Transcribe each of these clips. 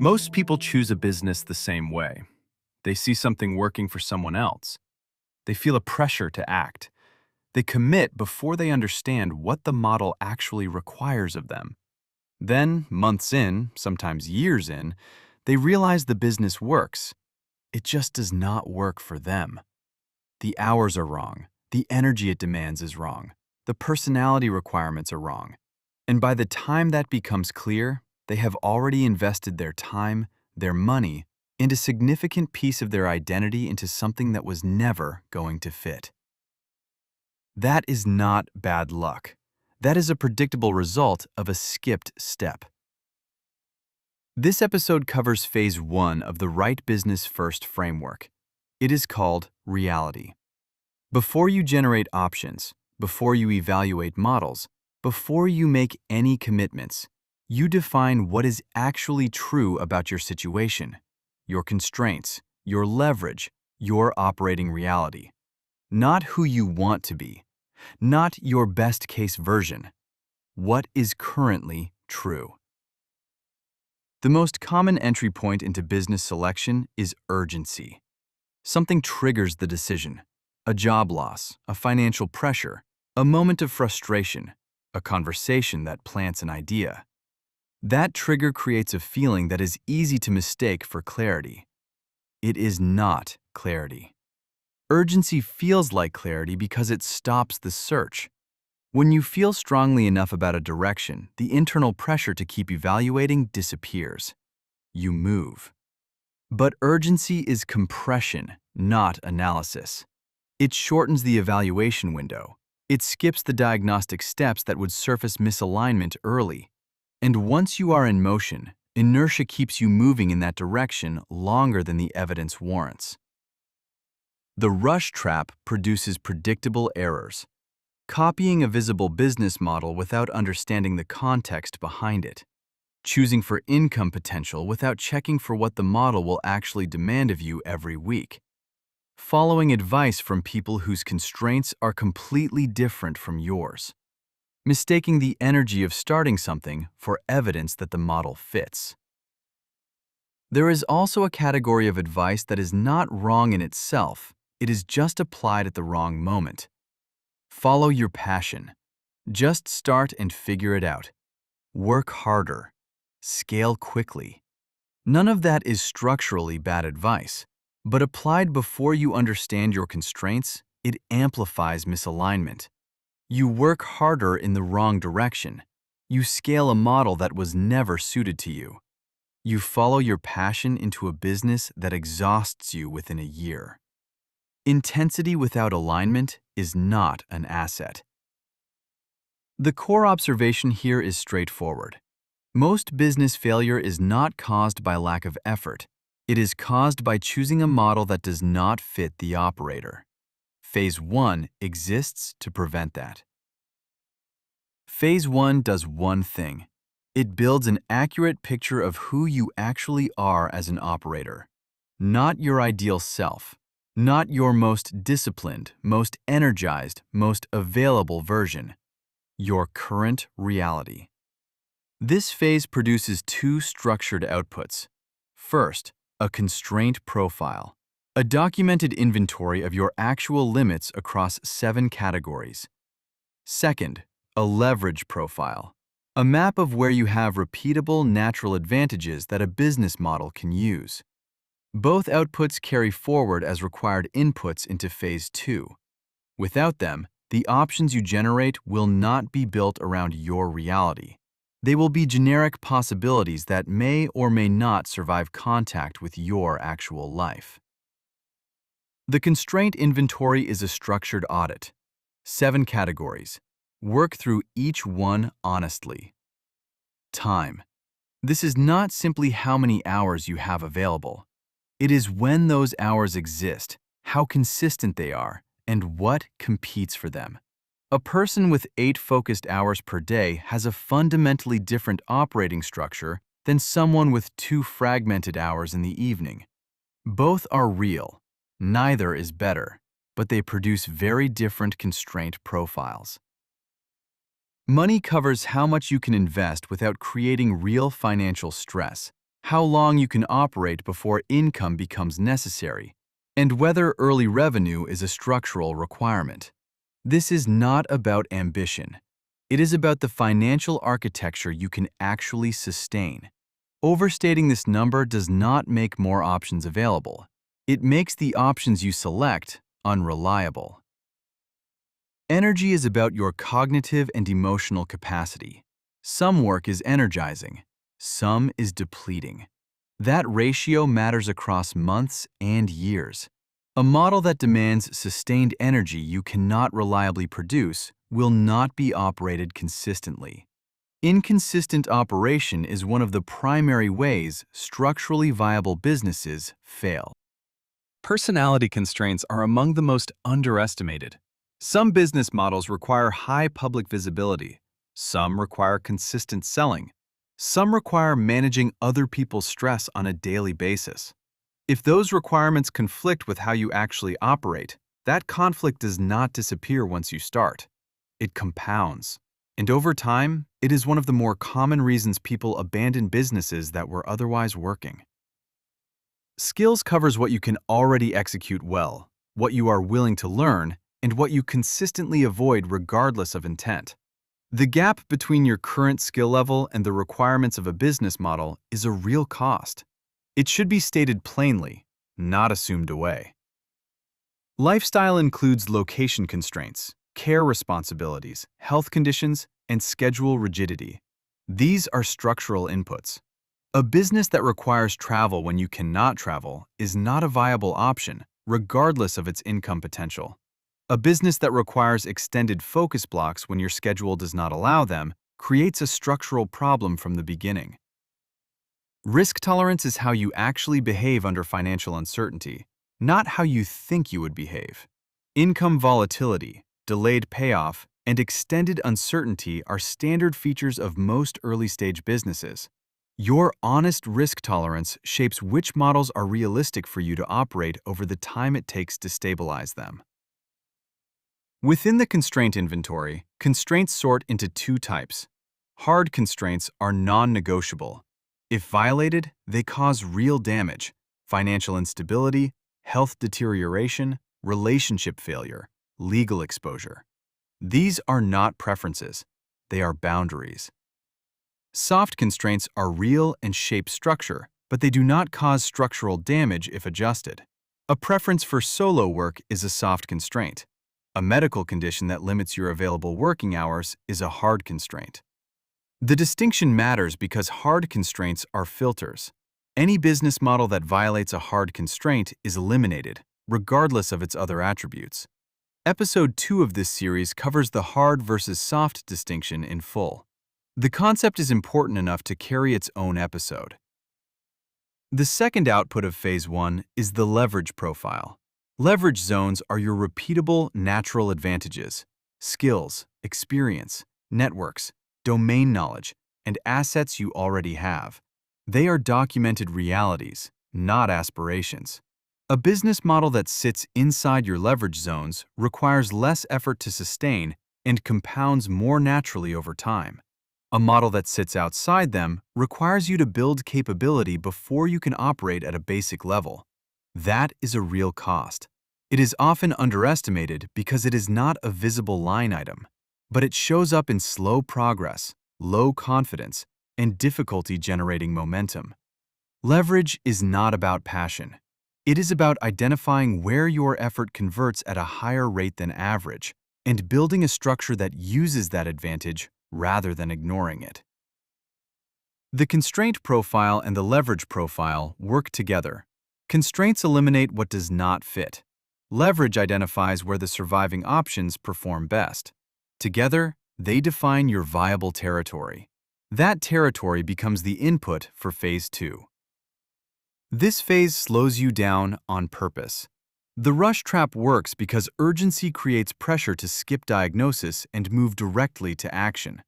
Most people choose a business the same way. They see something working for someone else. They feel a pressure to act. They commit before they understand what the model actually requires of them. Then, months in, sometimes years in, they realize the business works. It just does not work for them. The hours are wrong. The energy it demands is wrong. The personality requirements are wrong. And by the time that becomes clear, they have already invested their time, their money, and a significant piece of their identity into something that was never going to fit. That is not bad luck. That is a predictable result of a skipped step. This episode covers phase 1 of the Right Business First framework. It is called reality. Before you generate options, before you evaluate models, before you make any commitments, you define what is actually true about your situation, your constraints, your leverage, your operating reality. Not who you want to be, not your best-case version. What is currently true? The most common entry point into business selection is urgency. Something triggers the decision. A job loss, a financial pressure, a moment of frustration, a conversation that plants an idea. That trigger creates a feeling that is easy to mistake for clarity. It is not clarity. Urgency feels like clarity because it stops the search. When you feel strongly enough about a direction, the internal pressure to keep evaluating disappears. You move. But urgency is compression, not analysis. It shortens the evaluation window. It skips the diagnostic steps that would surface misalignment early. And once you are in motion, inertia keeps you moving in that direction longer than the evidence warrants. The rush trap produces predictable errors. Copying a visible business model without understanding the context behind it. Choosing for income potential without checking for what the model will actually demand of you every week. Following advice from people whose constraints are completely different from yours. Mistaking the energy of starting something for evidence that the model fits. There is also a category of advice that is not wrong in itself, it is just applied at the wrong moment. Follow your passion. Just start and figure it out. Work harder. Scale quickly. None of that is structurally bad advice, but applied before you understand your constraints, it amplifies misalignment. You work harder in the wrong direction. You scale a model that was never suited to you. You follow your passion into a business that exhausts you within a year. Intensity without alignment is not an asset. The core observation here is straightforward. Most business failure is not caused by lack of effort. It is caused by choosing a model that does not fit the operator. Phase 1 exists to prevent that. Phase 1 does one thing. It builds an accurate picture of who you actually are as an operator. Not your ideal self. Not your most disciplined, most energized, most available version. Your current reality. This phase produces two structured outputs. First, a constraint profile. A documented inventory of your actual limits across 7 categories. Second, a leverage profile. A map of where you have repeatable natural advantages that a business model can use. Both outputs carry forward as required inputs into phase 2. Without them, the options you generate will not be built around your reality. They will be generic possibilities that may or may not survive contact with your actual life. The constraint inventory is a structured audit. 7 categories. Work through each one honestly. Time. This is not simply how many hours you have available. It is when those hours exist, how consistent they are, and what competes for them. A person with 8 focused hours per day has a fundamentally different operating structure than someone with 2 fragmented hours in the evening. Both are real. Neither is better, but they produce very different constraint profiles. Money covers how much you can invest without creating real financial stress. how long you can operate before income becomes necessary, and whether early revenue is a structural requirement. This is not about ambition. It is about the financial architecture you can actually sustain. Overstating this number does not make more options available. It makes the options you select unreliable. Energy is about your cognitive and emotional capacity. Some work is energizing, some is depleting. That ratio matters across months and years. A model that demands sustained energy you cannot reliably produce will not be operated consistently. Inconsistent operation is one of the primary ways structurally viable businesses fail. Personality constraints are among the most underestimated. Some business models require high public visibility. Some require consistent selling. Some require managing other people's stress on a daily basis. If those requirements conflict with how you actually operate, that conflict does not disappear once you start. It compounds. And over time, it is one of the more common reasons people abandon businesses that were otherwise working. Skills covers what you can already execute well, what you are willing to learn, and what you consistently avoid regardless of intent. The gap between your current skill level and the requirements of a business model is a real cost. It should be stated plainly, not assumed away. Lifestyle includes location constraints, care responsibilities, health conditions, and schedule rigidity. These are structural inputs. A business that requires travel when you cannot travel is not a viable option, regardless of its income potential. A business that requires extended focus blocks when your schedule does not allow them creates a structural problem from the beginning. Risk tolerance is how you actually behave under financial uncertainty, not how you think you would behave. Income volatility, delayed payoff, and extended uncertainty are standard features of most early-stage businesses. Your honest risk tolerance shapes which models are realistic for you to operate over the time it takes to stabilize them. Within the constraint inventory, constraints sort into two types. Hard constraints are non-negotiable. If violated, they cause real damage, financial instability, health deterioration, relationship failure, legal exposure. These are not preferences, they are boundaries. Soft constraints are real and shape structure, but they do not cause structural damage if adjusted. A preference for solo work is a soft constraint. A medical condition that limits your available working hours is a hard constraint. The distinction matters because hard constraints are filters. Any business model that violates a hard constraint is eliminated, regardless of its other attributes. Episode 2 of this series covers the hard versus soft distinction in full. The concept is important enough to carry its own episode. The second output of Phase 1 is the leverage profile. Leverage zones are your repeatable natural advantages, skills, experience, networks, domain knowledge, and assets you already have. They are documented realities, not aspirations. A business model that sits inside your leverage zones requires less effort to sustain and compounds more naturally over time. A model that sits outside them requires you to build capability before you can operate at a basic level. That is a real cost. It is often underestimated because it is not a visible line item, but it shows up in slow progress, low confidence, and difficulty generating momentum. Leverage is not about passion. It is about identifying where your effort converts at a higher rate than average and building a structure that uses that advantage rather than ignoring it. The constraint profile and the leverage profile work together. Constraints eliminate what does not fit. Leverage identifies where the surviving options perform best. Together, they define your viable territory. That territory becomes the input for Phase 2. This phase slows you down on purpose. The rush trap works because urgency creates pressure to skip diagnosis and move directly to action.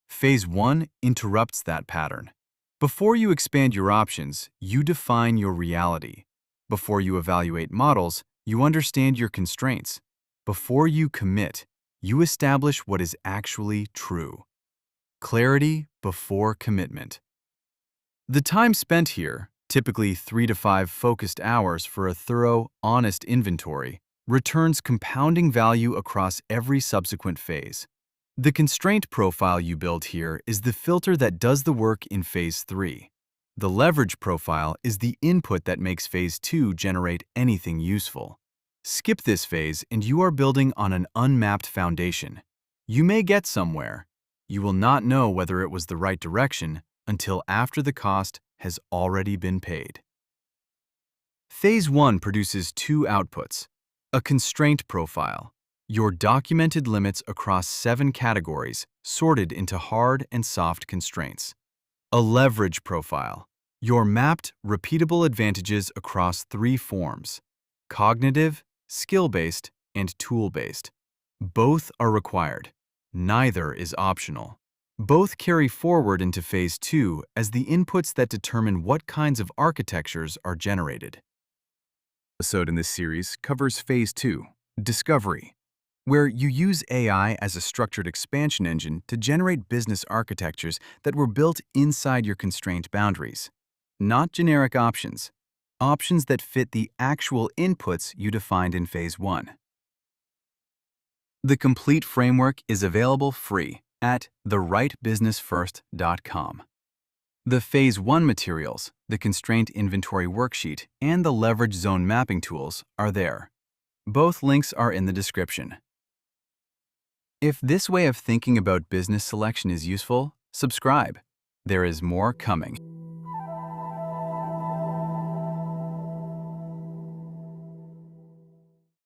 Phase 1 interrupts that pattern. Before you expand your options, you define your reality. Before you evaluate models, you understand your constraints. Before you commit, you establish what is actually true. Clarity before commitment. The time spent here, typically 3 to 5 focused hours for a thorough, honest inventory, returns compounding value across every subsequent phase. The constraint profile you build here is the filter that does the work in Phase 3. The leverage profile is the input that makes Phase 2 generate anything useful. Skip this phase and you are building on an unmapped foundation. You may get somewhere. You will not know whether it was the right direction until after the cost has already been paid. Phase 1 produces two outputs: a constraint profile, your documented limits across 7 categories sorted into hard and soft constraints; a leverage profile, your mapped, repeatable advantages across 3 forms: cognitive, skill-based, and tool-based. Both are required. Neither is optional. Both carry forward into Phase 2 as the inputs that determine what kinds of architectures are generated. The episode in this series covers Phase 2, Discovery, where you use AI as a structured expansion engine to generate business architectures that were built inside your constraint boundaries. Not generic options, options that fit the actual inputs you defined in Phase 1. The complete framework is available free at therightbusinessfirst.com. The Phase 1 materials, the Constraint Inventory worksheet, and the Leverage Zone mapping tools are there. Both links are in the description. If this way of thinking about business selection is useful, subscribe. There is more coming.